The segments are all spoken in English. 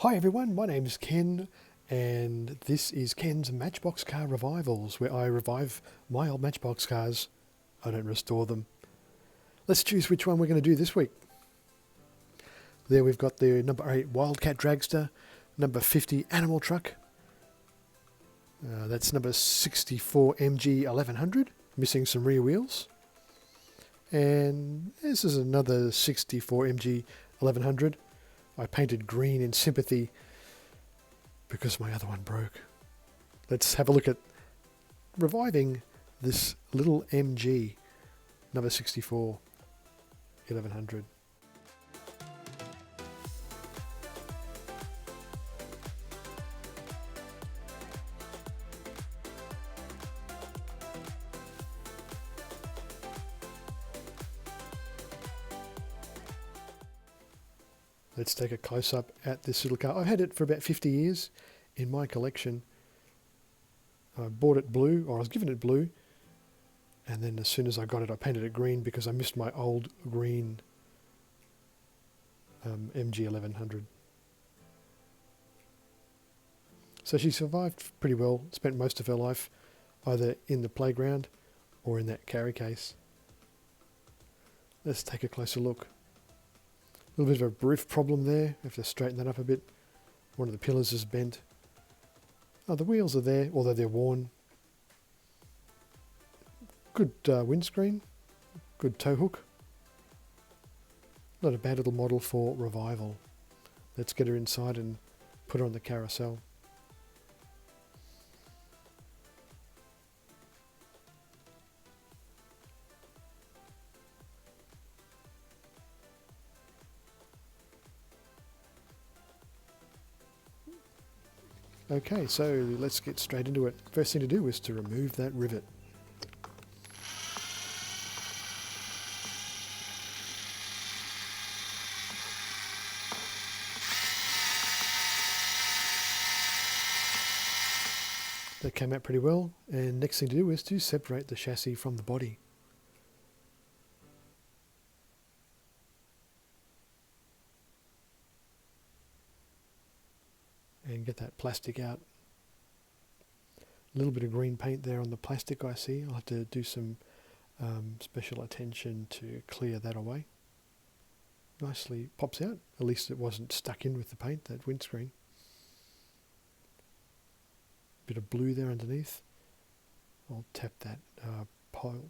Hi everyone, my name's Ken and this is Ken's Matchbox Car Revivals, where I revive my old Matchbox cars. I don't restore them. Let's choose which one we're going to do this week. There we've got the number 8 Wildcat Dragster, number 50 Animal Truck. That's number 64 MG 1100, missing some rear wheels. And this is another 64 MG 1100. I painted green in sympathy because my other one broke. Let's have a look at reviving this little MG, number 64 1100. Let's take a close-up at this little car. I've had it for about 50 years in my collection. I bought it blue, or I was given it blue, and then as soon as I got it I painted it green because I missed my old green MG 1100. So she survived pretty well, spent most of her life either in the playground or in that carry case. Let's take a closer look. A little bit of a roof problem there. I have to straighten that up a bit. One of the pillars is bent. Oh, the wheels are there, although they're worn. Good windscreen. Good tow hook. Not a bad little model for revival. Let's get her inside and put her on the carousel. Okay, so let's get straight into it. First thing to do is to remove that rivet. That came out pretty well, and next thing to do is to separate the chassis from the body. And get that plastic out. A little bit of green paint there on the plastic I see. I'll have to do some special attention to clear that away. Nicely pops out. At least it wasn't stuck in with the paint, that windscreen. Bit of blue there underneath. I'll tap that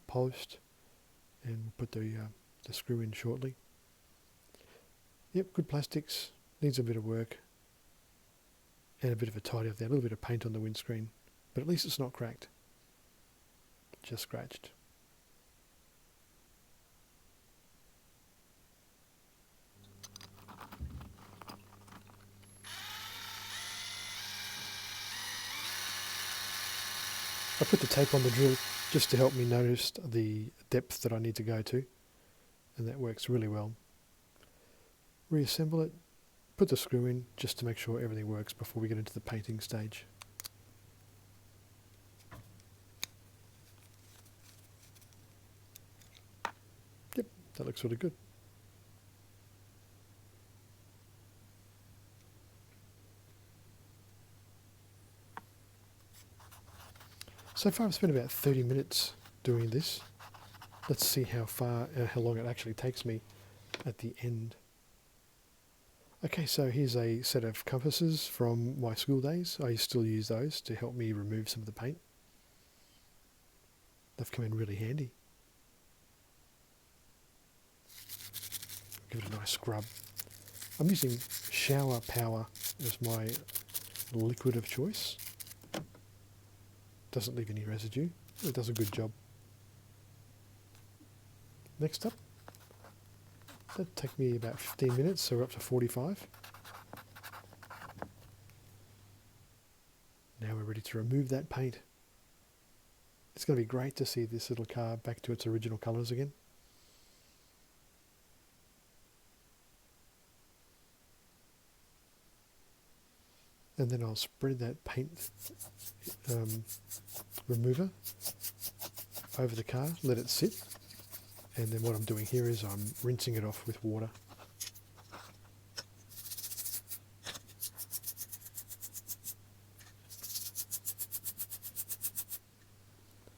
post and put the screw in shortly. Yep, good plastics. Needs a bit of work. And a bit of a tidy up there, a little bit of paint on the windscreen, but at least it's not cracked, just scratched. I put the tape on the drill just to help me notice the depth that I need to go to, and that works really well. Reassemble it. Put the screw in just to make sure everything works before we get into the painting stage. Yep, that looks really good. So far I've spent about 30 minutes doing this. Let's see how long it actually takes me at the end. Okay, so here's a set of compasses from my school days. I still use those to help me remove some of the paint. They've come in really handy. Give it a nice scrub. I'm using shower power as my liquid of choice. Doesn't leave any residue. It does a good job. Next up. That'd take me about 15 minutes, so we're up to 45. Now we're ready to remove that paint. It's going to be great to see this little car back to its original colours again. And then I'll spread that paint remover over the car, let it sit. And then what I'm doing here is I'm rinsing it off with water.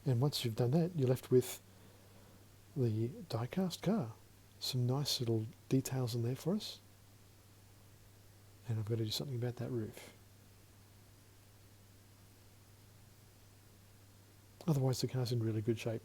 And once you've done that, you're left with the die-cast car. Some nice little details in there for us. And I've got to do something about that roof. Otherwise the car's in really good shape.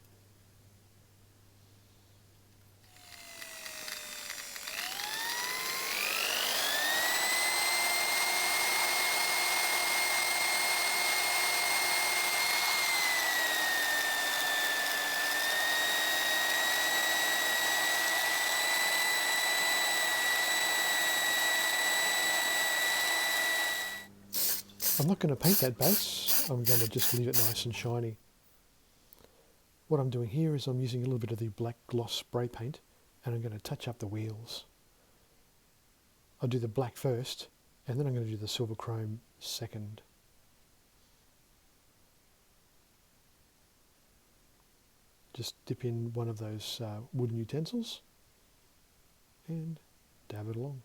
I'm not going to paint that base, I'm going to just leave it nice and shiny. What I'm doing here is I'm using a little bit of the black gloss spray paint and I'm going to touch up the wheels. I'll do the black first and then I'm going to do the silver chrome second. Just dip in one of those wooden utensils and dab it along.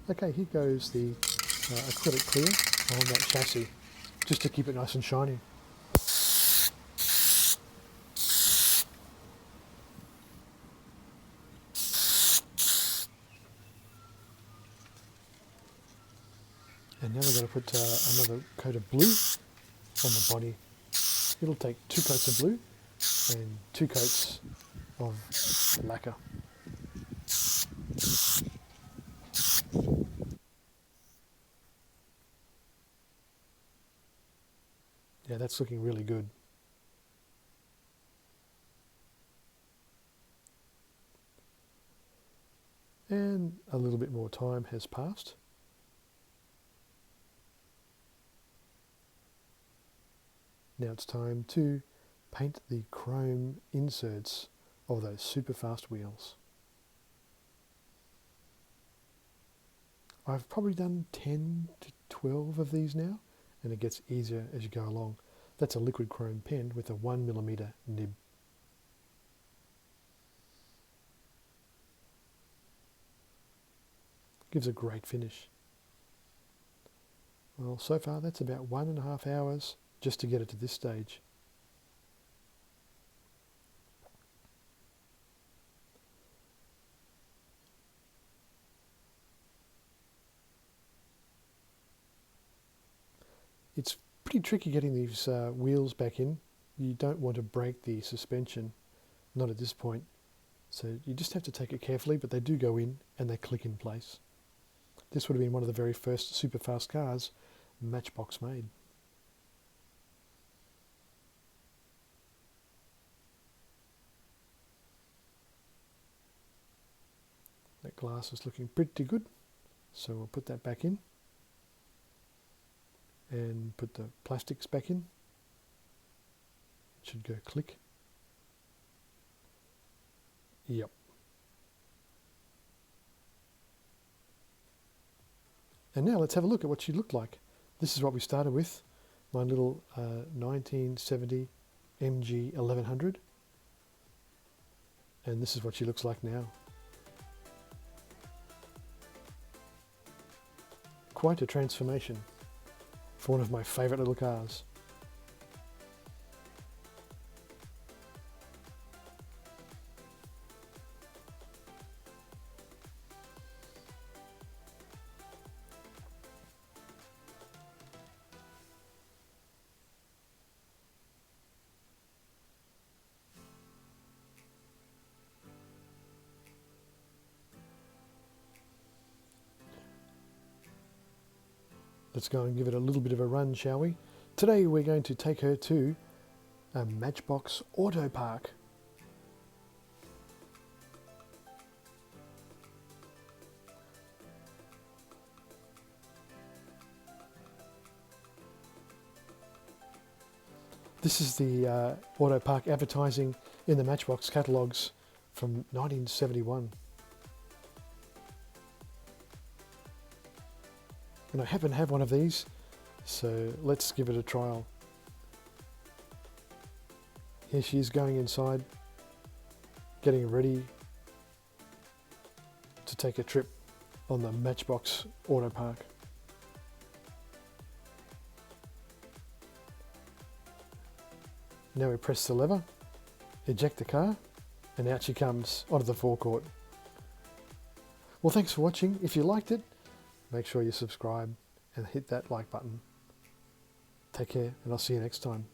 Okay, here goes the acrylic clear on that chassis, just to keep it nice and shiny. And now we're going to put another coat of blue on the body. It'll take 2 coats of blue and 2 coats of lacquer. Yeah, that's looking really good. And a little bit more time has passed. Now it's time to paint the chrome inserts of those super fast wheels. I've probably done 10 to 12 of these now, and it gets easier as you go along. That's a liquid chrome pen with a 1mm nib. Gives a great finish. Well, so far that's about 1.5 hours just to get it to this stage. It's pretty tricky getting these wheels back in. You don't want to break the suspension, not at this point. So you just have to take it carefully, but they do go in and they click in place. This would have been one of the very first super fast cars Matchbox made. That glass is looking pretty good, so we'll put that back in and put the plastics back in. It should go click. Yep. And now let's have a look at what she looked like. This is what we started with, my little 1970 MG 1100. And this is what she looks like now. Quite a transformation for one of my favourite little cars. Let's go and give it a little bit of a run, shall we? Today we're going to take her to a Matchbox Autopark. This is the Autopark advertising in the Matchbox catalogues from 1971. And I happen to have one of these, so let's give it a trial. Here she is going inside, getting ready to take a trip. on the Matchbox Autopark. Now we press the lever, eject the car, and out she comes onto the forecourt. Well, thanks for watching. If you liked it, make sure you subscribe and hit that like button. Take care, and I'll see you next time.